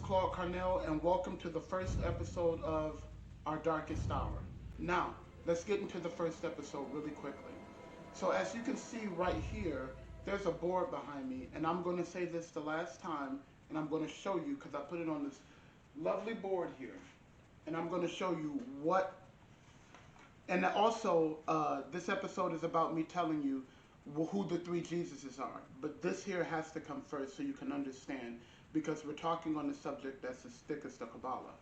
Claude Carnell, and welcome to the first episode of Our Darkest Hour. Now, let's get into the first episode really quickly. So, as you can see right here, there's a board behind me, and I'm going to say this the last time, and I'm going to show you because I put it on this lovely board here, and I'm going to show you what. And also, this episode is about me telling you who the three Jesuses are. But this here has to come first so you can understand, because we're talking on a subject that's as thick as the Kabbalah.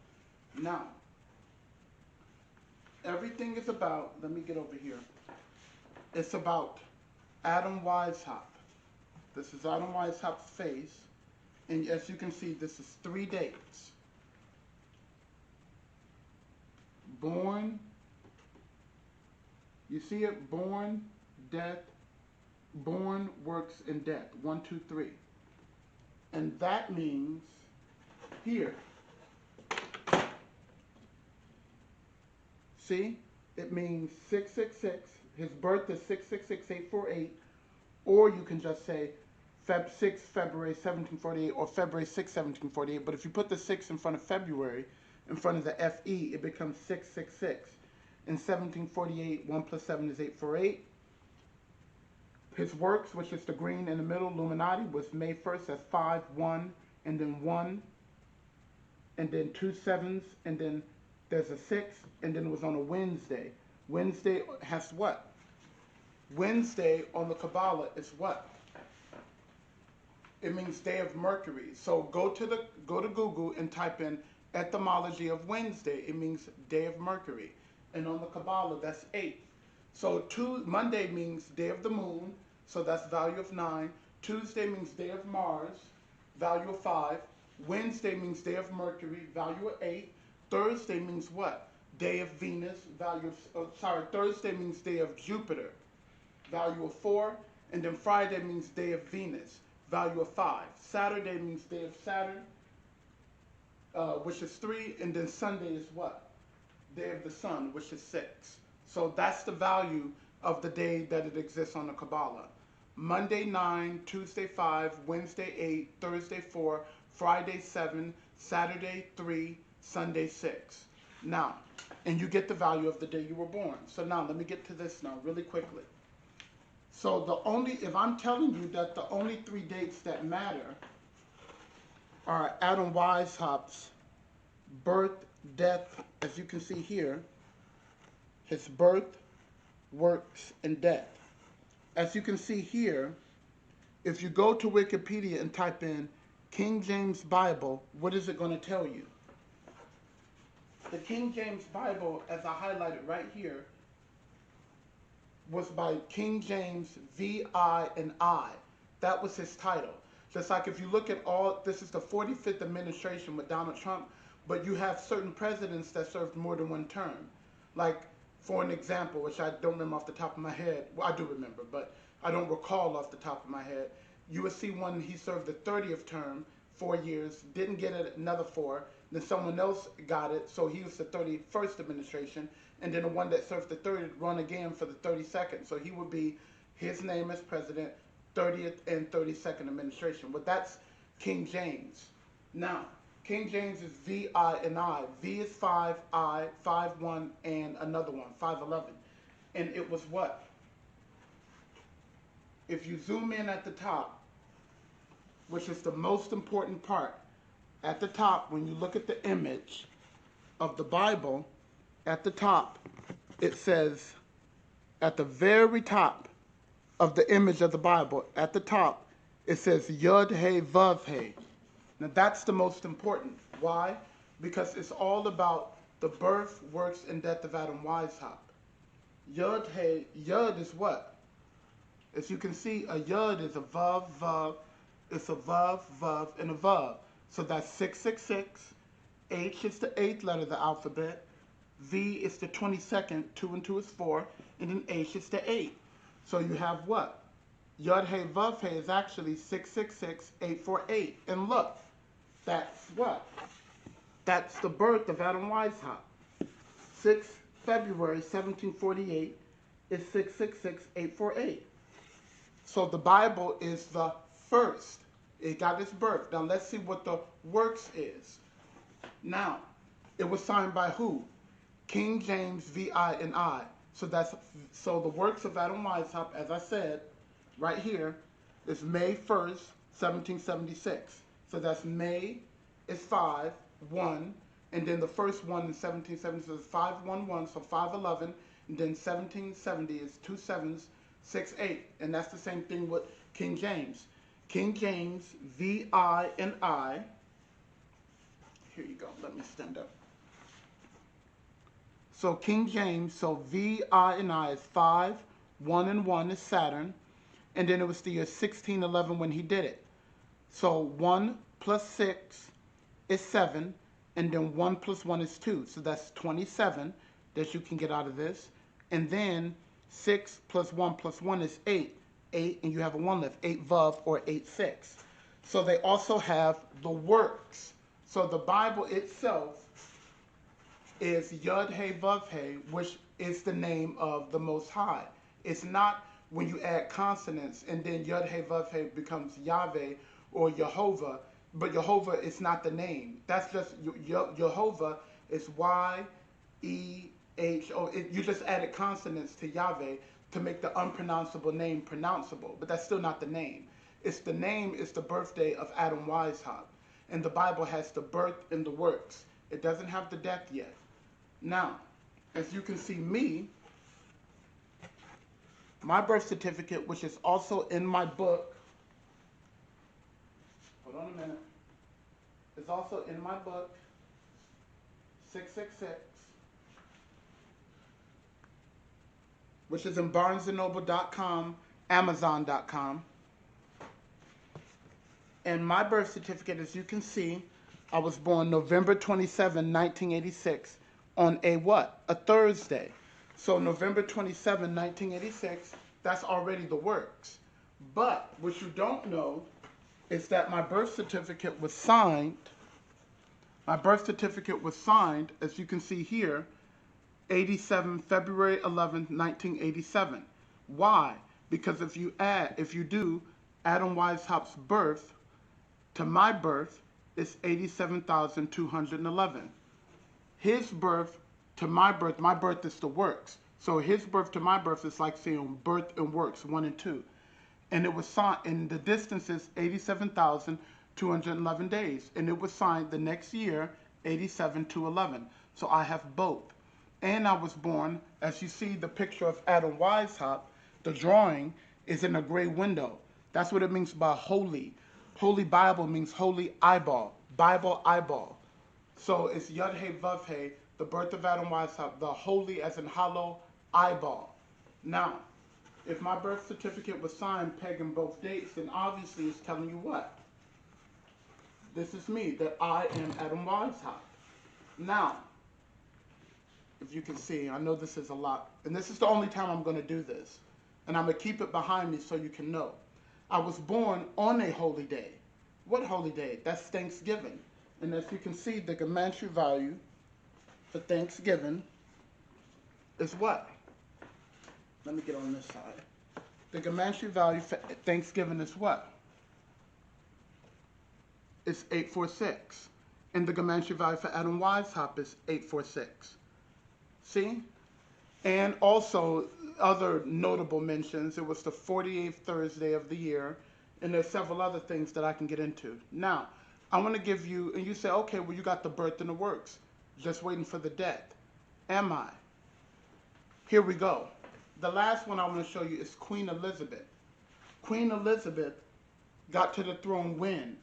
Now, everything is about, let me get over here. It's about Adam Weishaupt. This is Adam Weishaupt's face. And as you can see, this is 3 dates. Born, you see it? Born, death, born, works, and death. 1, 2, 3. And that means here. See? It means 666. His birth is 666-848. Or you can just say Feb 6, February 1748, or February 6, 1748. But if you put the 6 in front of February, in front of the FE, it becomes 666. In 1748, 1 plus 7 is 848. His works, which is the green in the middle, Illuminati, was May 1st as 5, 1, and then 1, and then 2 sevens, and then there's a 6, and then it was on a Wednesday. Wednesday has what? Wednesday on the Kabbalah is what? It means day of Mercury. So go to Google and type in etymology of Wednesday. It means day of Mercury. And on the Kabbalah, that's 8. So Monday means day of the moon, so that's value of 9. Tuesday means day of Mars, value of 5. Wednesday means day of Mercury, value of 8. Thursday means what? Day of Venus, Thursday means day of Jupiter, value of 4. And then Friday means day of Venus, value of 5. Saturday means day of Saturn, which is 3. And then Sunday is what? Day of the sun, which is 6. So that's the value of the day that it exists on the Kabbalah. Monday 9, Tuesday 5, Wednesday 8, Thursday 4, Friday 7, Saturday 3, Sunday 6. Now, and you get the value of the day you were born. So now let me get to this now really quickly. So if I'm telling you that the only 3 dates that matter are Adam Weishaupt's birth, death, as you can see here, his birth, works, and death. As you can see here, if you go to Wikipedia and type in King James Bible, what is it going to tell you? The King James Bible, as I highlighted right here, was by King James V.I. and I. That was his title. Just like if you look at this is the 45th administration with Donald Trump, but you have certain presidents that served more than one term. Like, for an example, which I don't remember off the top of my head. Well, I do remember, but I don't recall off the top of my head. You would see one, he served the 30th term, 4 years, didn't get it another 4. Then someone else got it, so he was the 31st administration. And then the one that served the 30th run again for the 32nd. So he would be his name as president, 30th and 32nd administration. But that's King James. Now, King James is V.I. and I. V is 5, I, 5, 1, and another one, 5, 11. And it was what? If you zoom in at the top, which is the most important part, at the top, when you look at the image of the Bible, at the top, it says, at the very top of the image of the Bible, at the top, it says Yud He Vav He. Now that's the most important. Why? Because it's all about the birth, works, and death of Adam Weishaupt. Yud He, Yud is what? As you can see, a Yud is a Vav, Vav. It's a Vav, Vav, and a Vav. So that's 666. H is the 8th letter of the alphabet. V is the 22nd. 2 and 2 is 4. And then H is the 8. So you have what? Yud He Vav He is actually 666-848. And look, that's what? That's the birth of Adam Weishaupt. 6 February 1748 is 666-848. So the Bible is the first. It got its birth. Now let's see what the works is. Now, it was signed by who? King James VI and I. So the works of Adam Weishaupt, as I said, right here, is May 1st, 1776. So that's May is 5, 1, and then the first one in 1770 is 511, so 511, and then 1770 is 2 sevens, 6 8, and that's the same thing with King James. King James VI and I. Here you go. Let me stand up. So King James, so VI and I is 5, 1 and 1 is Saturn, and then it was the year 1611 when he did it. So 1 plus 6 is 7, and then 1 plus 1 is 2. So that's 27 that you can get out of this. And then 6 plus 1 is 8. 8, and you have a 1 left. 8 Vav or 8 6. So they also have the works. So the Bible itself is Yud He Vav He, which is the name of the Most High. It's not when you add consonants and then Yud He Vav He becomes Yahweh or Jehovah, but Jehovah is not the name. That's just Jehovah is Y-E-H-O. You just added consonants to Yahweh to make the unpronounceable name pronounceable, but that's still not the name. It's the name is the birthday of Adam Weishaupt, and the Bible has the birth and the works. It doesn't have the death yet. Now, as you can see my birth certificate, which is also in my book, hold on a minute, is also in my book, 666, which is in barnesandnoble.com, amazon.com. And my birth certificate, as you can see, I was born November 27, 1986, on a what? A Thursday. So November 27, 1986, that's already the works. But what you don't know is that my birth certificate was signed. My birth certificate was signed, as you can see here, February 11, 1987. Why? Because if you do Adam Weishaupt's birth to my birth, it's 87,211. His birth to my birth is the works. So his birth to my birth is like saying birth and works, 1 and 2. And it was signed, and the distance is 87,211 days. And it was signed the next year, 87,211. So I have both. And I was born, as you see the picture of Adam Weishaupt, the drawing is in a gray window. That's what it means by holy. Holy Bible means holy eyeball. Bible eyeball. So it's Yud He Vav He, the birth of Adam Weishaupt, the holy as in hollow eyeball. Now, if my birth certificate was signed pegging both dates, then obviously it's telling you what? This is me, that I am Adam Weishaupt. Now, if you can see, I know this is a lot, and this is the only time I'm going to do this, and I'm going to keep it behind me so you can know. I was born on a holy day. What holy day? That's Thanksgiving. And as you can see, the Gematria value for Thanksgiving is what? Let me get on this side. The Gematria value for Thanksgiving is what? It's 846. And the Gematria value for Adam Weishaupt is 846. See? And also, other notable mentions, it was the 48th Thursday of the year, and there's several other things that I can get into. Now, I want to give you, and you say, okay, well, you got the birth and the works. Just waiting for the death. Am I? Here we go. The last one I want to show you is Queen Elizabeth. Queen Elizabeth got to the throne when?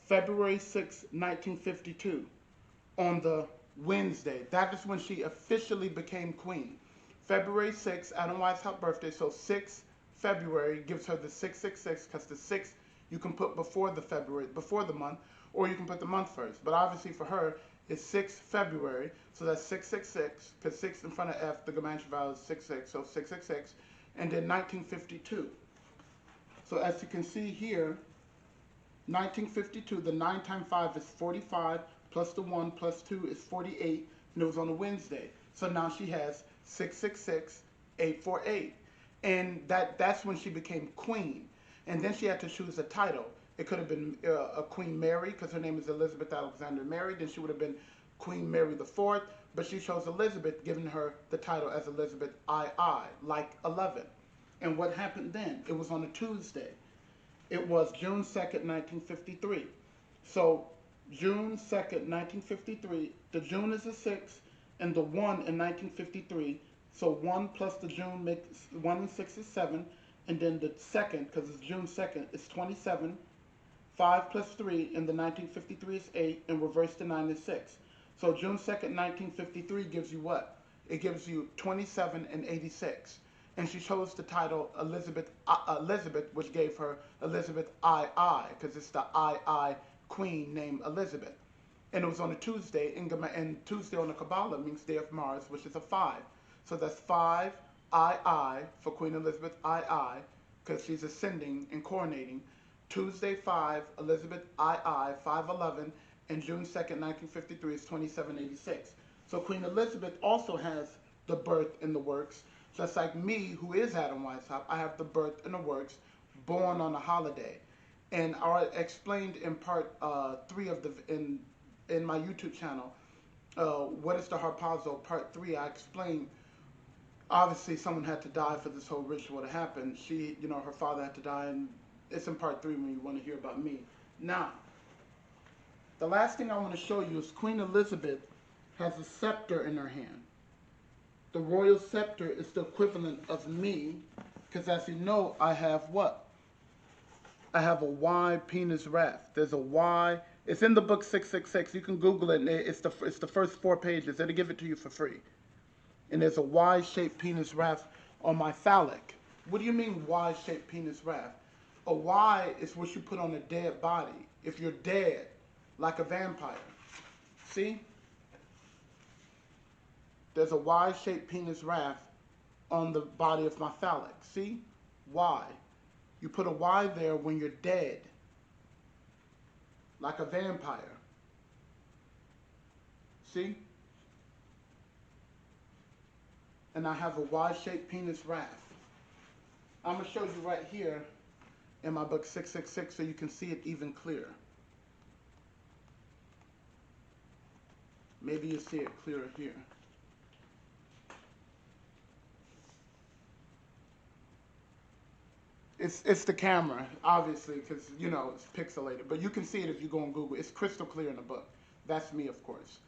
February 6, 1952, on the Wednesday. That is when she officially became queen. February 6, Adam Weishaupt's birthday, so 6 February gives her the 666, because the 6 you can put before the month, or you can put the month first. But obviously for her, it's 6 February, so that's 666, because 6 in front of F, the Gematria value is 66, so 666, and then 1952. So as you can see here, 1952, the 9 times 5 is 45, plus the 1 plus 2 is 48, and it was on a Wednesday. So now she has 666, 848. And that's when she became queen. And then she had to choose a title. It could have been a Queen Mary, because her name is Elizabeth Alexander Mary. Then she would have been Queen Mary the Fourth, but she chose Elizabeth, giving her the title as Elizabeth II, like 11. And what happened then? It was on a Tuesday. It was June 2nd, 1953. So June 2nd, 1953, the June is a 6, and the 1 in 1953. So 1 plus the June makes 1 and 6 is 7, and then the second, because it's June 2nd, is 27. 5 plus 3 in the 1953 is 8, and reverse the 9 is 6. So June 2nd, 1953 gives you what? It gives you 27 and 86. And she chose the title Elizabeth, which gave her Elizabeth II, because it's the II queen named Elizabeth. And it was on a Tuesday, and Tuesday on the Kabbalah means day of Mars, which is a 5. So that's 5 II for Queen Elizabeth II, because she's ascending and coronating. Tuesday 5, Elizabeth II, 511, and June 2nd, 1953 is 2786. So Queen Elizabeth also has the birth in the works, just like me, who is Adam Weishaupt. I have the birth in the works, born on a holiday. And I explained in part 3 of in my YouTube channel, what is the harpazo, part 3. I explained, obviously someone had to die for this whole ritual to happen. She, her father had to die, and it's in part 3 when you want to hear about me. Now, the last thing I want to show you is Queen Elizabeth has a scepter in her hand. The royal scepter is the equivalent of me, because as you know, I have what? I have a Y penis raft. There's a Y. It's in the book 666. You can Google it. And it's the first 4 pages. It'll give it to you for free. And there's a Y-shaped penis raft on my phallic. What do you mean Y-shaped penis raft? A Y is what you put on a dead body. If you're dead, like a vampire. See? There's a Y-shaped penis raft on the body of my phallic. See? Y. You put a Y there when you're dead, like a vampire. See? And I have a Y-shaped penis raft. I'm going to show you right here in my book 666 so you can see it even clearer. Maybe you'll see it clearer here. It's the camera, obviously, because, it's pixelated. But you can see it if you go on Google. It's crystal clear in the book. That's me, of course.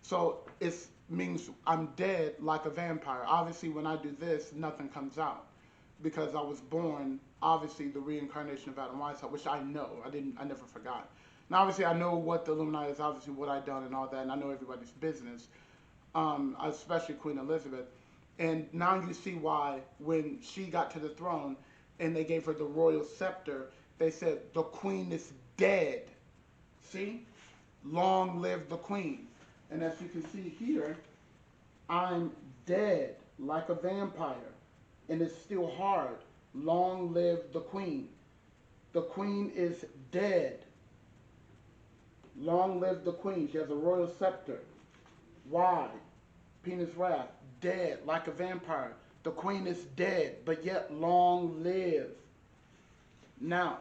So it means I'm dead like a vampire. Obviously, when I do this, nothing comes out, because I was born, obviously, the reincarnation of Adam Weishaupt, which I know. I never forgot. Now, obviously, I know what the Illuminati is, obviously, what I've done and all that, and I know everybody's business, especially Queen Elizabeth. And now you see why, when she got to the throne, and they gave her the royal scepter, they said, the queen is dead. See? Long live the queen. And as you can see here, I'm dead like a vampire. And it's still hard. Long live the queen. The queen is dead. Long live the queen. She has a royal scepter. Why? Penis raft. Dead like a vampire. The queen is dead, but yet long live. Now,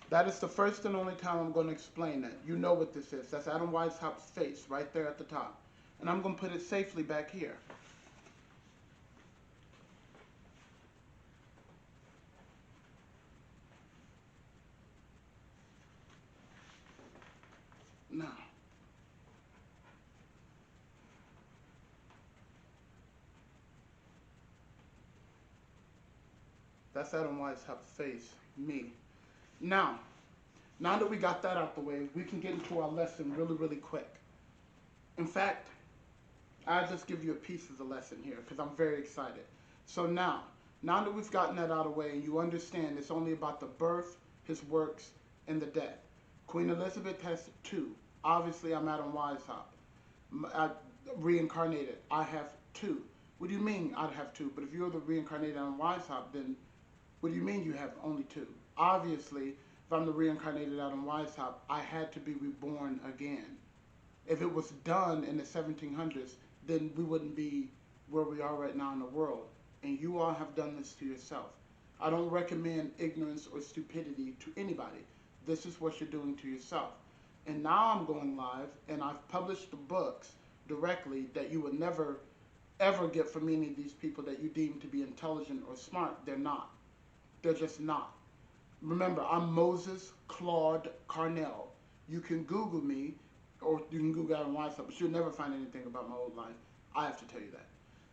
that is the first and only time I'm going to explain that. You know what this is. That's Adam Weishaupt's face right there at the top. And I'm going to put it safely back here. Now, that's Adam Weishaupt's face, me. Now that we got that out the way, we can get into our lesson really, really quick. In fact, I'll just give you a piece of the lesson here because I'm very excited. So now that we've gotten that out of the way and you understand it's only about the birth, his works, and the death. Queen Elizabeth has 2. Obviously, I'm Adam Weishaupt. I reincarnated. I have 2. What do you mean I'd have 2? But if you're the reincarnated Adam Weishaupt, then what do you mean you have only 2? Obviously, if I'm the reincarnated Adam Weishaupt, I had to be reborn again. If it was done in the 1700s, then we wouldn't be where we are right now in the world. And you all have done this to yourself. I don't recommend ignorance or stupidity to anybody. This is what you're doing to yourself. And now I'm going live, and I've published the books directly that you would never ever get from any of these people that you deem to be intelligent or smart. They're not. They're just not. Remember, I'm Moses Claude Carnell. You can Google me, or you can Google Adam Weishaupt, but you'll never find anything about my old life. I have to tell you that.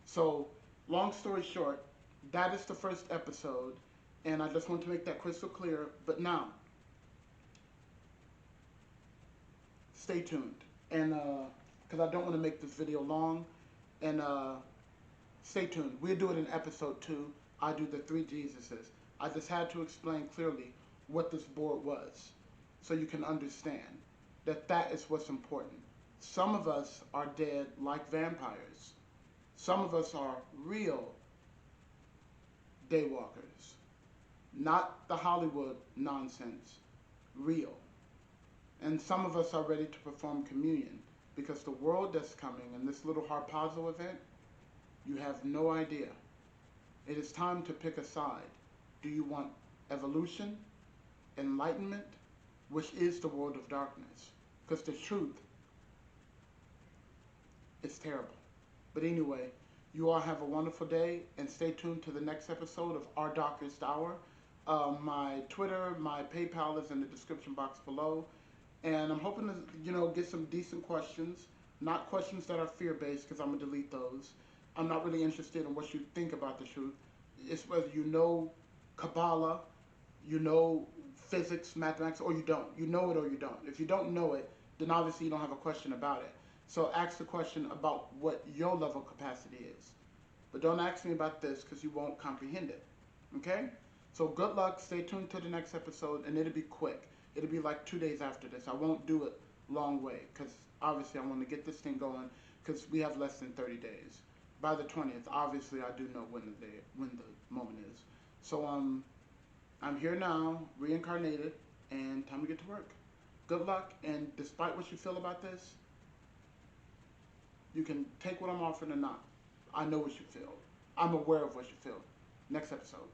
So, long story short, that is the first episode, and I just want to make that crystal clear. But now, stay tuned, and because I don't want to make this video long, and stay tuned. We'll do it in episode 2. I do the 3 Jesuses. I just had to explain clearly what this board was, so you can understand that that is what's important. Some of us are dead like vampires. Some of us are real daywalkers. Not the Hollywood nonsense. Real. And some of us are ready to perform communion, because the world that's coming in this little harpazo event, you have no idea. It is time to pick a side. Do you want evolution, enlightenment, which is the world of darkness? Because the truth is terrible. But anyway, you all have a wonderful day, and stay tuned to the next episode of Our Darkest Hour. My Twitter, my PayPal is in the description box below. And I'm hoping to, get some decent questions. Not questions that are fear-based, because I'm going to delete those. I'm not really interested in what you think about the truth. It's whether you know Kabbalah, you know physics, mathematics, or you don't. You know it or you don't. If you don't know it, then obviously you don't have a question about it. So ask the question about what your level of capacity is. But don't ask me about this, because you won't comprehend it. Okay? So good luck. Stay tuned to the next episode, and it'll be quick. It'll be like 2 days after this. I won't do it long way, because obviously I want to get this thing going, because we have less than 30 days. By the 20th, obviously I do know when the moment is. So I'm here now, reincarnated, and time to get to work. Good luck, and despite what you feel about this, you can take what I'm offering or not. I know what you feel. I'm aware of what you feel. Next episode.